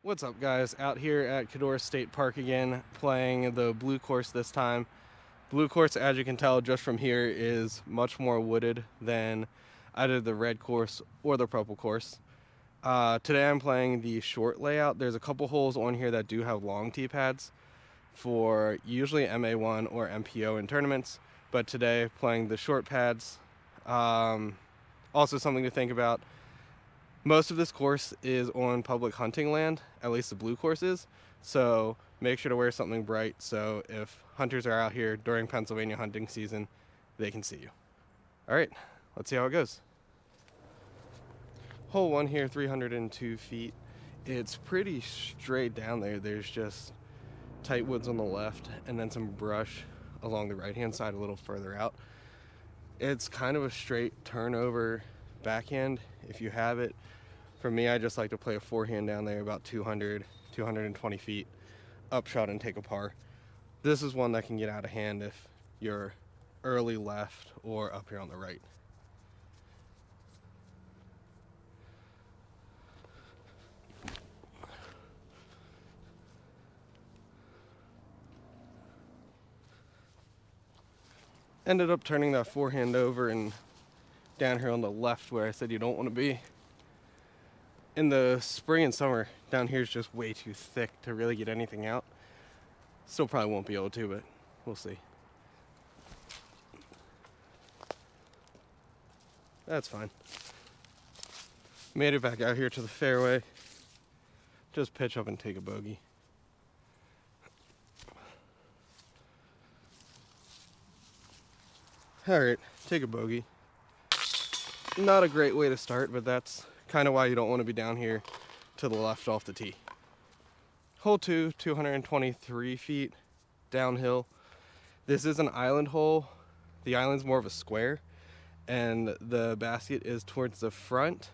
What's up, guys? Out here at Codorus State Park again, playing the blue course this time. Blue course, as you can tell just from here, is much more wooded than either the red course or the purple course. Today I'm playing the short layout. There's a couple holes on here that do have long tee pads for usually MA1 or MPO in tournaments, but today playing the short pads. Also something to think about. Most of this course is on public hunting land, at least the blue course is, so make sure to wear something bright so if hunters are out here during Pennsylvania hunting season, they can see you. All right, let's see how it goes. Hole 1 here, 302 feet. It's pretty straight down there. There's just tight woods on the left and then some brush along the right-hand side a little further out. It's kind of a straight turnover backhand if you have it. For me, I just like to play a forehand down there about 200, 220 feet, upshot and take a par. This is one that can get out of hand if you're early left or up here on the right. Ended up turning that forehand over and down here on the left where I said you don't want to be. In the spring and summer, down here is just way too thick to really get anything out. Still probably won't be able to, but we'll see. That's fine. Made it back out here to the fairway. Just pitch up and take a bogey. All right, take a bogey. Not a great way to start, but that's kind of why you don't want to be down here to the left off the tee. Hole 2, 223 feet downhill. This is an island hole. The island's more of a square, and the basket is towards the front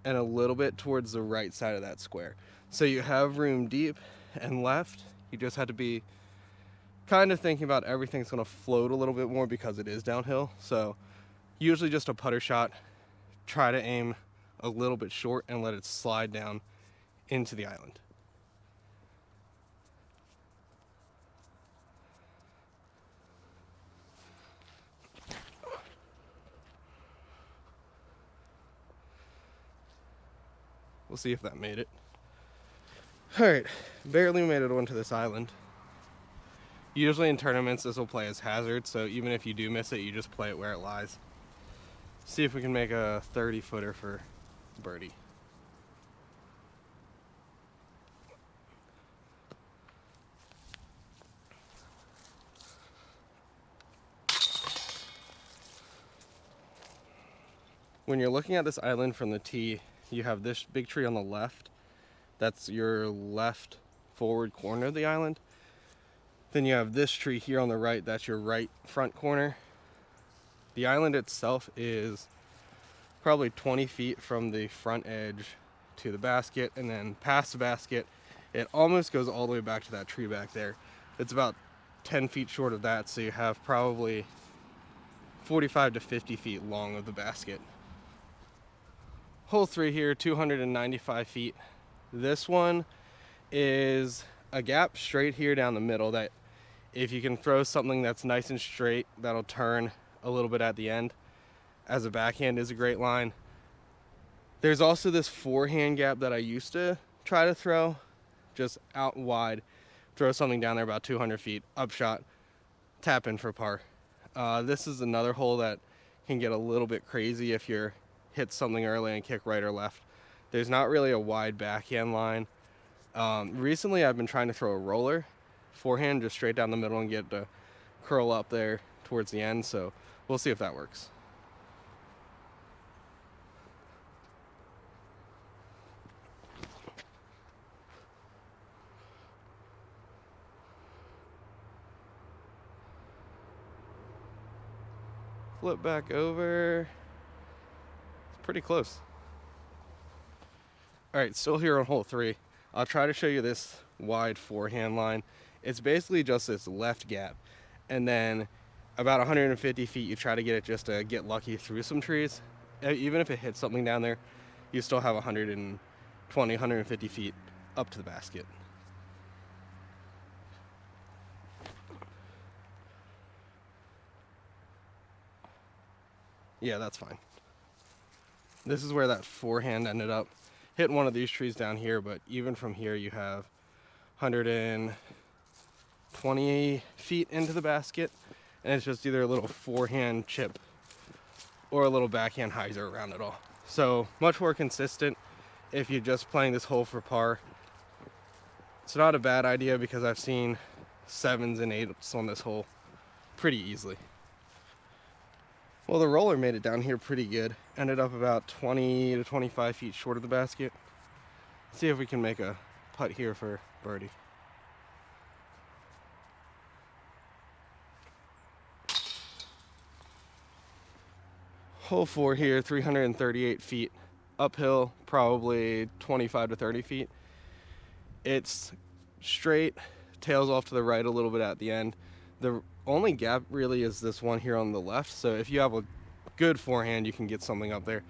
and a little bit towards the right side of that square. So you have room deep and left. You just have to be kind of thinking about everything's going to float a little bit more because it is downhill. So usually just a putter shot. Try to aim a little bit short and let it slide down into the island. We'll see if that made it. All right, barely made it onto this island. Usually in tournaments this will play as hazard, so even if you do miss it, you just play it where it lies. See if we can make a 30-footer for birdie. When you're looking at this island from the tee, you have this big tree on the left. That's your left forward corner of the island. Then you have this tree here on the right. That's your right front corner. The island itself is probably 20 feet from the front edge to the basket, and then past the basket, it almost goes all the way back to that tree back there. It's about 10 feet short of that, so you have probably 45 to 50 feet long of the basket. Hole 3 here, 295 feet. This one is a gap straight here down the middle that if you can throw something that's nice and straight, that'll turn a little bit at the end as a backhand is a great line. There's also this forehand gap that I used to try to throw just out wide, throw something down there about 200 feet, upshot, tap in for par. This is another hole that can get a little bit crazy if you're hit something early and kick right or left. There's not really a wide backhand line. Recently I've been trying to throw a roller forehand just straight down the middle and get to curl up there towards the end, so we'll see if that works. Flip back over. It's pretty close. All right, still here on hole 3. I'll try to show you this wide forehand line. It's basically just this left gap, and then about 150 feet you try to get it just to get lucky through some trees. Even if it hits something down there, you still have 120, 150 feet up to the basket. Yeah, that's fine. This is where that forehand ended up. Hit one of these trees down here, but even from here you have 120 feet into the basket, and it's just either a little forehand chip or a little backhand hyzer around it all. So much more consistent if you're just playing this hole for par. It's not a bad idea because I've seen 7s and 8s on this hole pretty easily. Well, the roller made it down here pretty good. Ended up about 20 to 25 feet short of the basket. Let's see if we can make a putt here for birdie. Hole 4 here, 338 feet. Uphill, probably 25 to 30 feet. It's straight, tails off to the right a little bit at the end. The only gap really is this one here on the left, so if you have a good forehand, you can get something up there.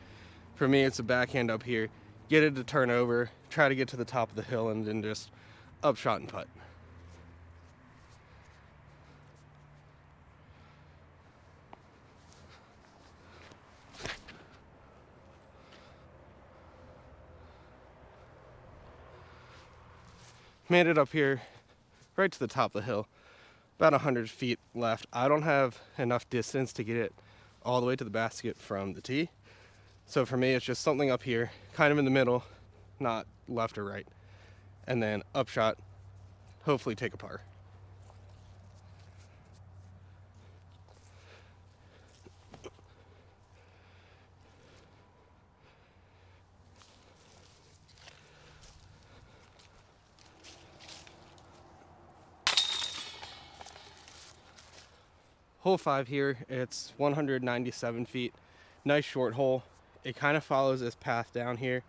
For me, it's a backhand up here. Get it to turn over, try to get to the top of the hill, and then just upshot and putt. Made it up here, right to the top of the hill. About 100 feet left. I don't have enough distance to get it all the way to the basket from the tee. So for me, it's just something up here, kind of in the middle, not left or right. And then upshot, hopefully take a par. Hole 5 here, it's 197 feet. Nice short hole. It kind of follows this path down here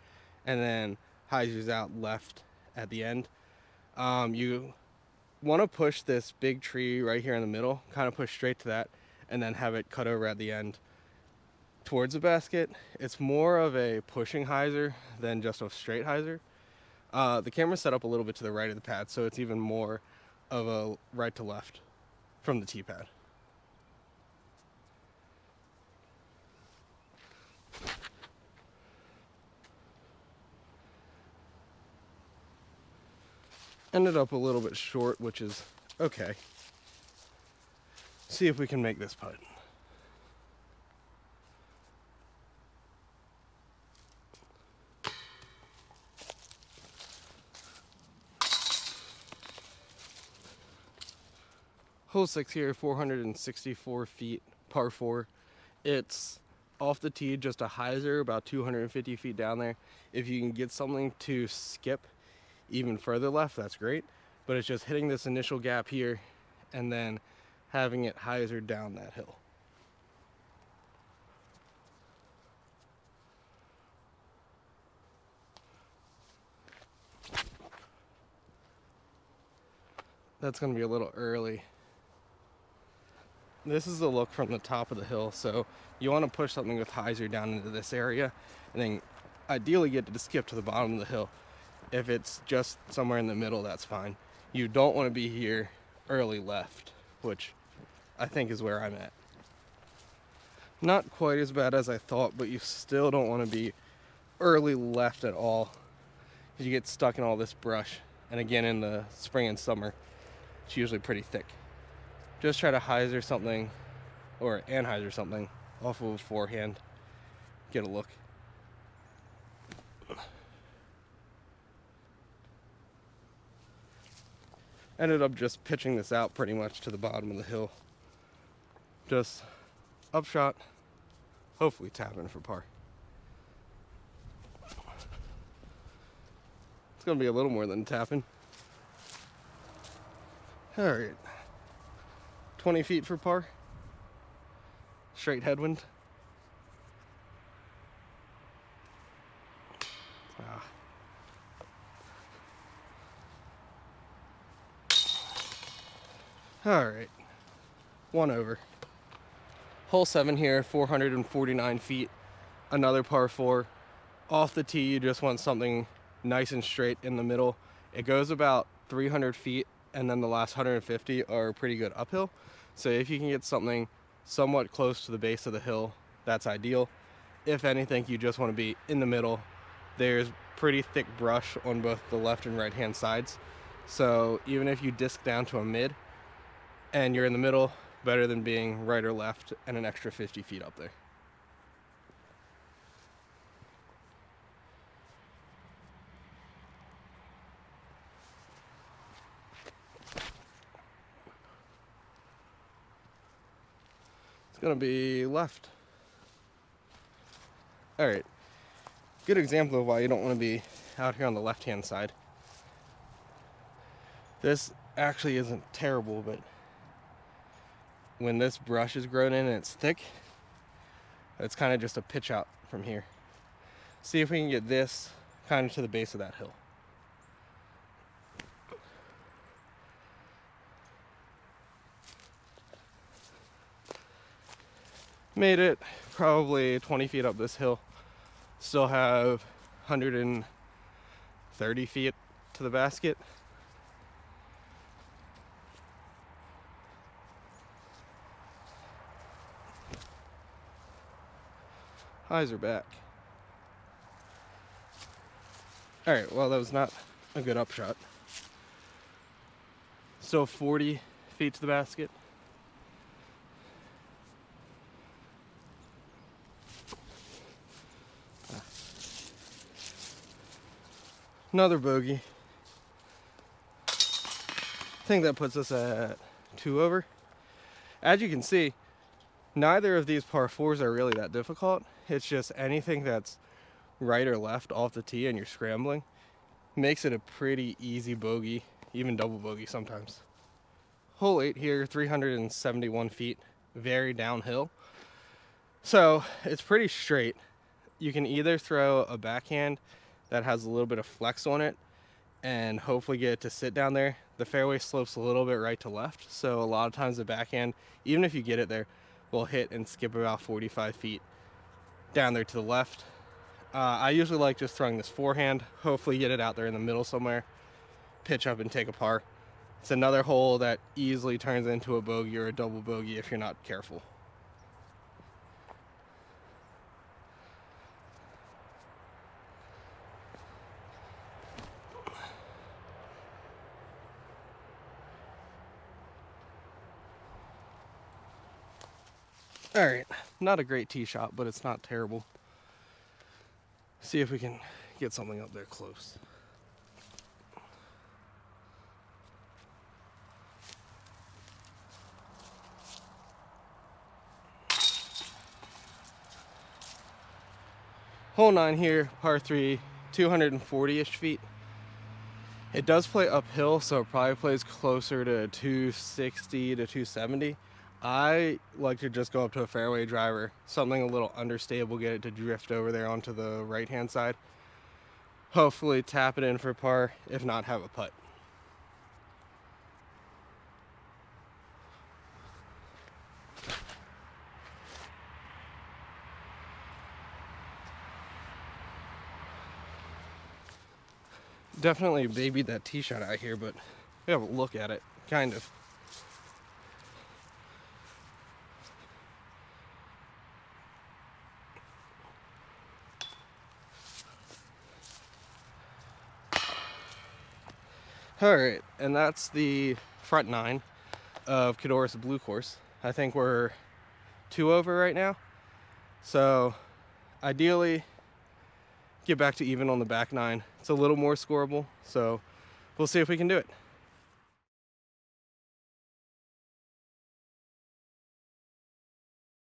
and then hyzers out left at the end. You want to push this big tree right here in the middle, kind of push straight to that, and then have it cut over at the end towards the basket. It's more of a pushing hyzer than just a straight hyzer. The camera's set up a little bit to the right of the pad, so it's even more of a right to left from the tee pad. Ended up a little bit short, which is okay. See if we can make this putt. Hole 6 here, 464 feet, par 4. It's off the tee, just a hyzer, about 250 feet down there. If you can get something to skip even further left, that's great, but it's just hitting this initial gap here and then having it hyzer down that hill. That's going to be a little early. This is the look from the top of the hill, so you want to push something with hyzer down into this area and then ideally get to skip to the bottom of the hill. If it's just somewhere in the middle, that's fine. You don't want to be here early left, which I think is where I'm at. Not quite as bad as I thought, but you still don't want to be early left at all, because you get stuck in all this brush. And again, in the spring and summer, it's usually pretty thick. Just try to hyzer something, or anhyzer something off of a forehand. Get a look. Ended up just pitching this out pretty much to the bottom of the hill. Just upshot, hopefully tap in for par. It's gonna be a little more than tapping. All right, 20 feet for par. Straight headwind. All right, 1 over. Hole 7 here, 449 feet, another par 4. Off the tee, you just want something nice and straight in the middle. It goes about 300 feet, and then the last 150 are pretty good uphill. So if you can get something somewhat close to the base of the hill, that's ideal. If anything, you just want to be in the middle. There's pretty thick brush on both the left and right hand sides. So even if you disc down to a mid and you're in the middle, better than being right or left and an extra 50 feet up there. It's gonna be left. All right, good example of why you don't want to be out here on the left hand side. This actually isn't terrible, but when this brush is grown in and it's thick, it's kind of just a pitch out from here. See if we can get this kind of to the base of that hill. Made it probably 20 feet up this hill. Still have 130 feet to the basket. Highs are back. All right, well, that was not a good upshot. Still 40 feet to the basket. Another bogey. I think that puts us at 2 over. As you can see, neither of these par 4s are really that difficult. It's just anything that's right or left off the tee and you're scrambling makes it a pretty easy bogey, even double bogey sometimes. Hole 8 here, 371 feet, very downhill. So it's pretty straight. You can either throw a backhand that has a little bit of flex on it and hopefully get it to sit down there. The fairway slopes a little bit right to left, so a lot of times the backhand, even if you get it there, will hit and skip about 45 feet down there to the left. I usually like just throwing this forehand, hopefully get it out there in the middle somewhere, pitch up and take a par. It's another hole that easily turns into a bogey or a double bogey if you're not careful. All right, not a great tee shot, but it's not terrible. See if we can get something up there close. Hole 9 here, par 3, 240-ish feet. It does play uphill, so it probably plays closer to 260 to 270. I like to just go up to a fairway driver, something a little understable, get it to drift over there onto the right-hand side. Hopefully tap it in for par, if not have a putt. Definitely babied that tee shot out here, but we have a look at it, kind of. All right, and that's the front 9 of Codorus Blue Course. I think we're 2 over right now. So ideally, get back to even on the back 9. It's a little more scoreable, so we'll see if we can do it.